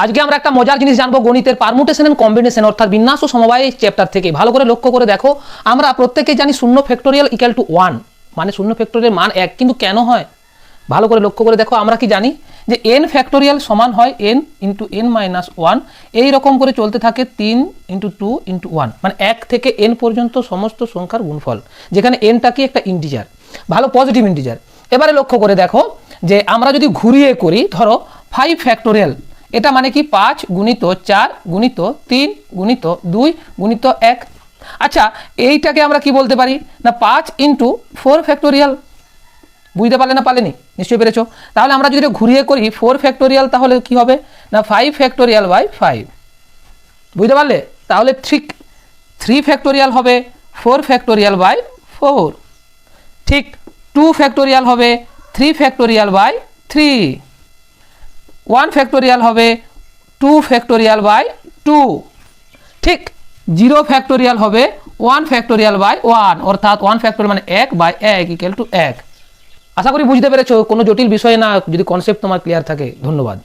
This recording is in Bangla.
আজকে আমরা একটা মজার জিনিস জানবো গণিতের পারমুটেশন এন্ড কম্বিনেশন অর্থাৎ বিন্যাস ও সমবায় চ্যাপ্টার থেকে। ভালো করে লক্ষ্য করে দেখো, আমরা প্রত্যেকেই জানি শূন্য ফ্যাক্টোরিয়াল ইকুয়াল টু 1, মানে শূন্য ফ্যাক্টোরিয়াল মান 1, কিন্তু কেন হয় ভালো করে লক্ষ্য করে দেখো। আমরা কি জানি যে n ফ্যাক্টোরিয়াল সমান হয় n ইন্টু n মাইনাস 1, এই রকম করে চলতে থাকে 3 ইন্টু 2 ইন্টু 1, মানে 1 থেকে n পর্যন্ত সমস্ত সংখ্যার গুণফল, যেখানে nটা কি একটা ইন্টিজার, ভালো পজিটিভ ইন্টিজার। এবারে লক্ষ্য করে দেখো যে আমরা যদি ঘুরিয়ে করি, ধরো 5 ফ্যাক্টোরিয়াল, এটা মানে কি 5 গুণিত 4 গুণিত 3 গুণিত 2 গুণিত 1। আচ্ছা, এইটাকে আমরা কি বলতে পারি না 5 ইন্টু 4 ফ্যাক্টোরিয়াল। বুঝতে পারলে না পারলেনি? নিশ্চয়ই পেরেছো। তাহলে আমরা যদি ঘুরিয়ে করি 4 ফ্যাক্টোরিয়াল, তাহলে কি হবে না 5 ফ্যাক্টোরিয়াল বাই 5। বুঝতে পারলে? তাহলে 3 ফ্যাক্টোরিয়াল হবে 4 ফ্যাক্টোরিয়াল বাই 4। ঠিক 2 ফ্যাক্টোরিয়াল হবে 3 ফ্যাক্টোরিয়াল বাই 3। 1 ফ্যাক্টোরিয়াল হবে 2 ফ্যাক্টোরিয়াল বাই 2। ঠিক 0 ফ্যাক্টোরিয়াল হবে 1 ফ্যাক্টোরিয়াল বাই 1, অর্থাৎ 1 ফ্যাক্টোরিয়াল মানে 1 বাই 1 ইকুয়াল টু 1। আশা করি বুঝতে পেরেছো, কোনো জটিল বিষয় না, যদি কনসেপ্ট তোমার ক্লিয়ার থাকে। ধন্যবাদ।